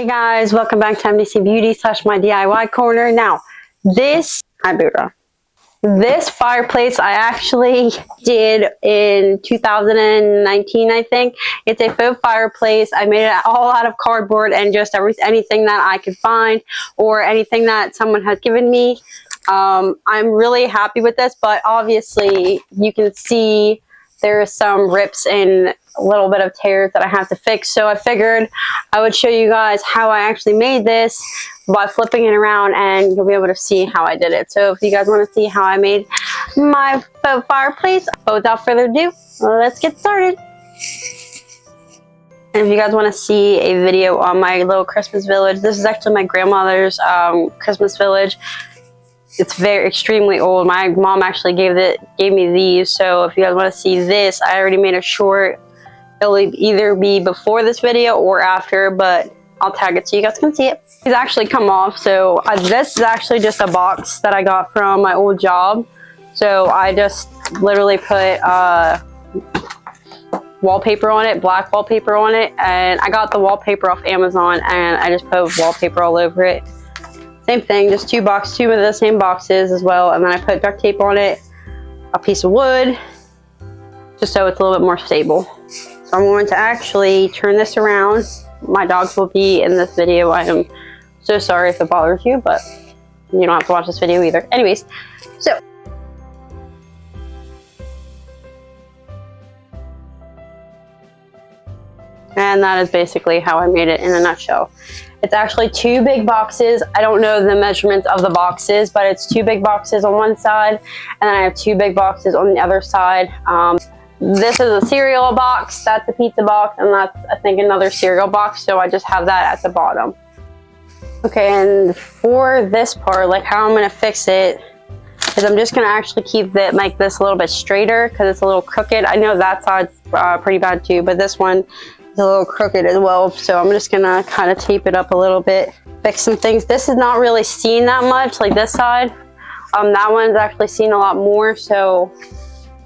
Hey guys, welcome back to MDC Beauty / my DIY corner. Now, this fireplace I actually did in 2019, I think. It's a faux fireplace. I made it all out of cardboard and just anything that I could find or anything that someone has given me. I'm really happy with this, but obviously you can see there's some rips and a little bit of tears that I have to fix. So I figured I would show you guys how I actually made this by flipping it around, and you'll be able to see how I did it. So if you guys want to see how I made my faux fireplace, without further ado, let's get started. And if you guys want to see a video on my little Christmas village, this is actually my grandmother's Christmas village. It's extremely old. My mom actually gave me these. So if you guys want to see this, I already made a short. It'll either be before this video or after, but I'll tag it so you guys can see it. These actually come off. So this is actually just a box that I got from my old job. So I just literally put wallpaper on it, black wallpaper on it, and I got the wallpaper off Amazon, and I just put wallpaper all over it. Same thing, just two of the same boxes as well, and then I put duct tape on it, a piece of wood, just so it's a little bit more stable. So I'm going to actually turn this around. My dogs will be in this video. I am so sorry if it bothers you, but you don't have to watch this video either. Anyways, so and that is basically how I made it in a nutshell. It's actually two big boxes. I don't know the measurements of the boxes, but it's two big boxes on one side, and then I have two big boxes on the other side. This is a cereal box, that's a pizza box, and that's, I think, another cereal box, so I just have that at the bottom. Okay, and for this part, like how I'm gonna fix it, is I'm just gonna actually make this a little bit straighter because it's a little crooked. I know that side's pretty bad too, but this one is a little crooked as well, so I'm just gonna kind of tape it up a little bit, fix some things. This is not really seen that much, like this side. That one's actually seen a lot more, so,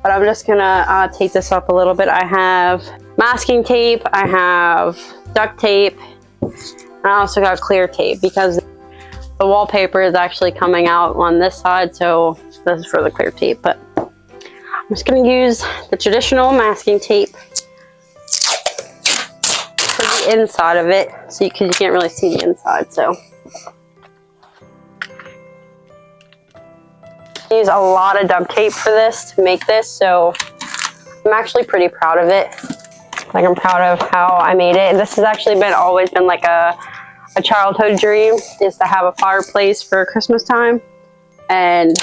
but I'm just gonna tape this up a little bit. I have masking tape, I have duct tape, and I also got clear tape because the wallpaper is actually coming out on this side, so this is for the clear tape. But I'm just gonna use the traditional masking tape for the inside of it, so because you can't really see the inside. So I use a lot of duct tape for this to make this, so I'm actually pretty proud of it. Like, I'm proud of how I made it. This has actually always been like a childhood dream, is to have a fireplace for Christmas time, and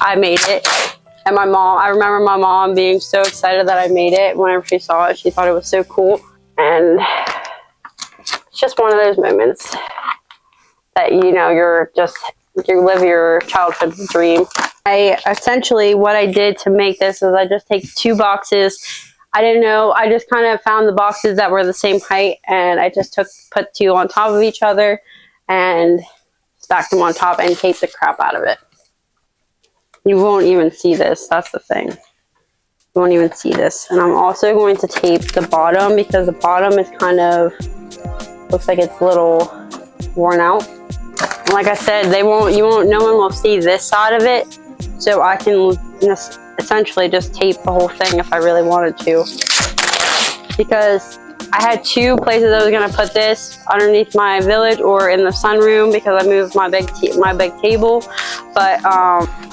I made it. And I remember my mom being so excited that I made it. Whenever she saw it, she thought it was so cool. And it's just one of those moments that, you know, you live your childhood dream. Essentially what I did to make this is I just take two boxes. I didn't know, I just kind of found the boxes that were the same height, and I just put two on top of each other and stacked them on top and taped the crap out of it. You won't even see this, that's the thing. You won't even see this. And I'm also going to tape the bottom because the bottom is kind of, looks like it's a little worn out. And like I said, no one will see this side of it. So I can essentially just tape the whole thing if I really wanted to. Because I had two places I was gonna put this, underneath my village or in the sunroom, because I moved my big table. But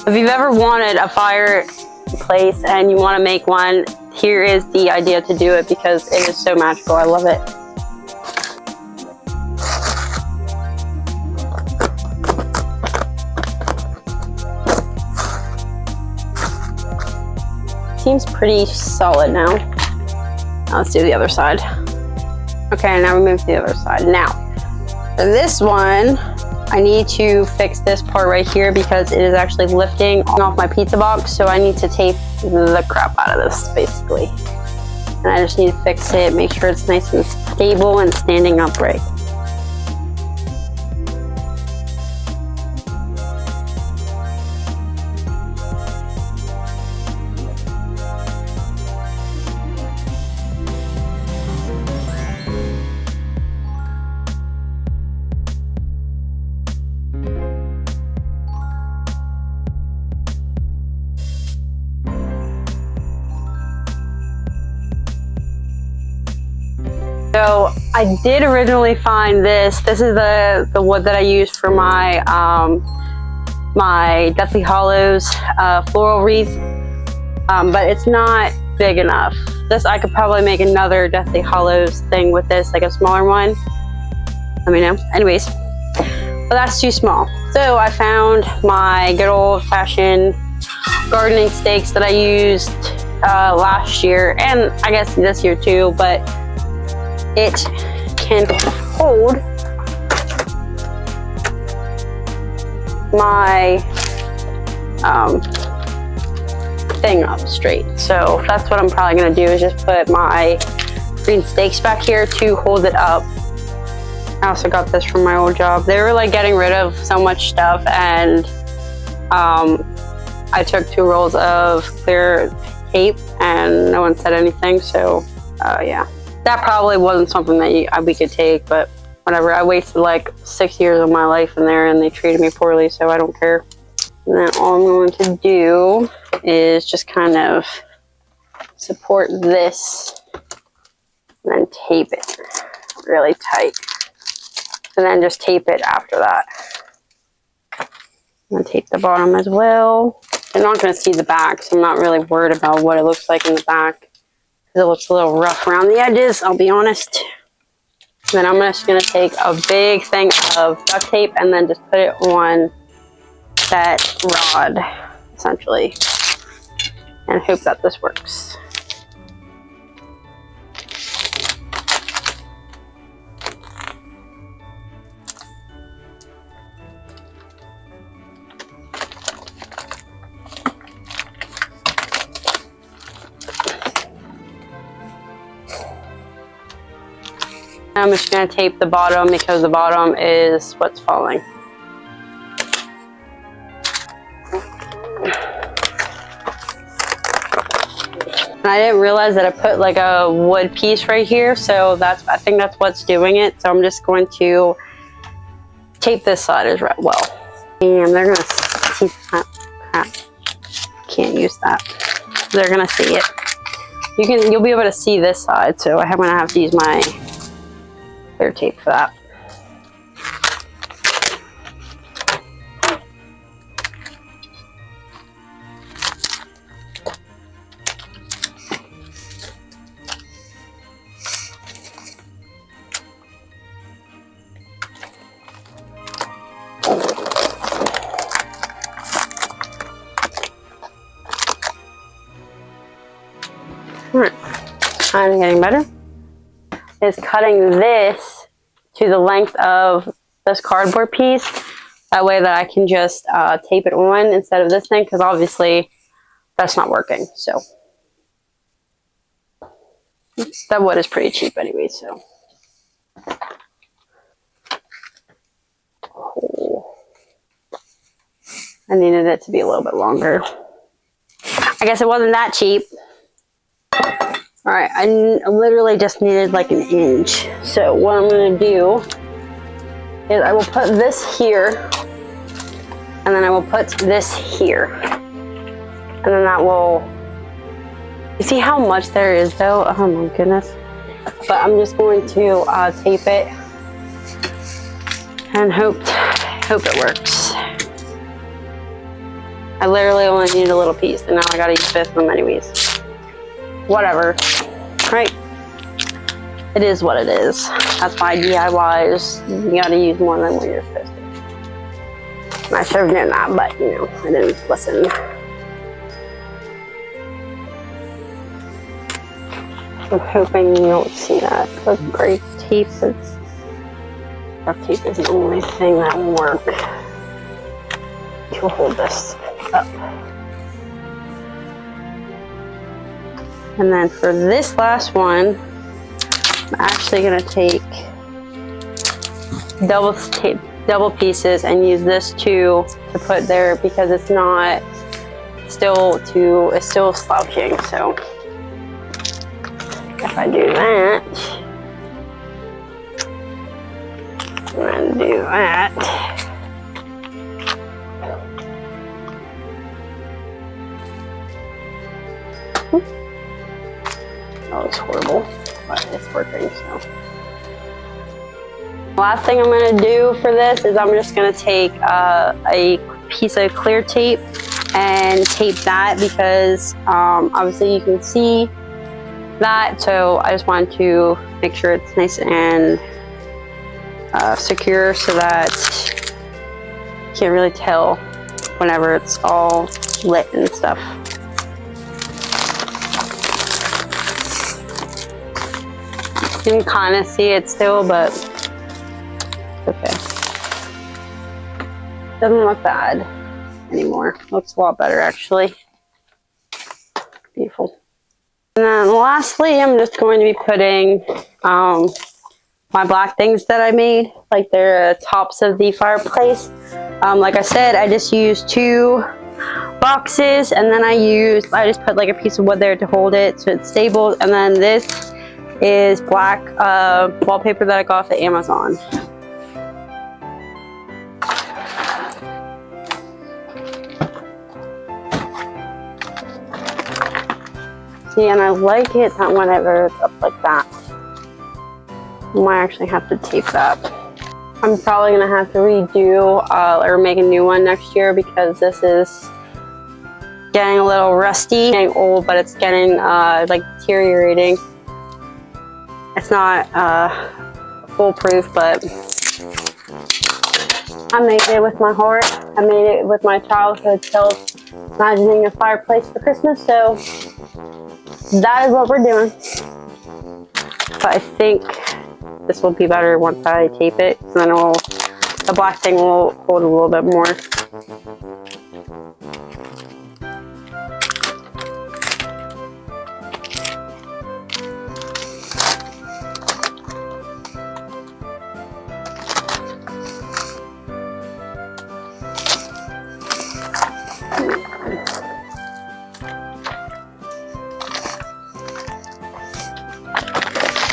if you've ever wanted a fireplace and you want to make one, here is the idea to do it, because it is so magical. I love it. Seems pretty solid now. Now let's do the other side. Okay, now we move to the other side. Now, for this one, I need to fix this part right here because it is actually lifting off my pizza box, so I need to tape the crap out of this, basically. And I just need to fix it, make sure it's nice and stable and standing upright. So I did originally find this. This is the wood that I used for my my Deathly Hallows floral wreath, but it's not big enough. This, I could probably make another Deathly Hallows thing with this, like a smaller one. Let me know. Anyways, but that's too small. So I found my good old-fashioned gardening stakes that I used last year, and I guess this year too, but it can hold my thing up straight. So that's what I'm probably gonna do, is just put my green stakes back here to hold it up. I also got this from my old job. They were like getting rid of so much stuff, and I took 2 rolls of clear tape and no one said anything, so yeah. That probably wasn't something that we could take, but whatever. I wasted like 6 years of my life in there and they treated me poorly, so I don't care. And then all I'm going to do is just kind of support this and then tape it really tight. And then just tape it after that. I'm going to tape the bottom as well. You're not going to see the back, so I'm not really worried about what it looks like in the back. It looks a little rough around the edges, I'll be honest. And then I'm just going to take a big thing of duct tape and then just put it on that rod, essentially, and hope that this works. I'm just going to tape the bottom because the bottom is what's falling. And I didn't realize that I put like a wood piece right here, so I think that's what's doing it. So I'm just going to tape this side as well. And they're going to see that. Crap. Can't use that. They're going to see it. You'll be able to see this side, so I'm going to have to use my clear tape for that. Alright, I'm getting better. Is cutting this to the length of this cardboard piece. That way that I can just tape it on instead of this thing, because obviously that's not working. So that wood is pretty cheap anyway, so. Oh. I needed it to be a little bit longer. I guess it wasn't that cheap. Alright, I literally just needed like an inch. So what I'm going to do is I will put this here, and then I will put this here. And then that will, you see how much there is though? Oh my goodness. But I'm just going to tape it and hope it works. I literally only need a little piece, and now I gotta use both of them anyways. Whatever, right? It is what it is. That's why DIYs, you gotta use more than what you're supposed to. I should have known that, but you know, I didn't listen. I'm hoping you don't see that. The gray tape is, duct tape is the only thing that will work to hold this up. And then for this last one, I'm actually going to take double pieces and use this to put there, because it's not it's still slouching. So if I do that, and do that. That was horrible, but it's working, so. Last thing I'm going to do for this is I'm just going to take a piece of clear tape and tape that, because obviously you can see that, so I just wanted to make sure it's nice and secure so that you can't really tell whenever it's all lit and stuff. You can kind of see it still, but okay. Doesn't look bad anymore. Looks a lot better actually. Beautiful. And then lastly, I'm just going to be putting my black things that I made, like they're tops of the fireplace. Like I said, I just used 2 boxes, and then I just put like a piece of wood there to hold it so it's stable. And then this is black wallpaper that I got off of Amazon. See, and I like it that whenever it's up like that. I might actually have to tape that. I'm probably gonna have to redo or make a new one next year, because this is getting a little rusty, getting old, but it's getting like deteriorating. It's not foolproof, but I made it with my heart. I made it with my childhood self, imagining a fireplace for Christmas, so that is what we're doing. But I think this will be better once I tape it, and then the black thing will hold a little bit more.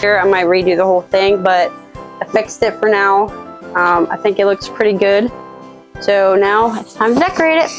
Here I might redo the whole thing, but I fixed it for now. I think it looks pretty good. So now it's time to decorate it.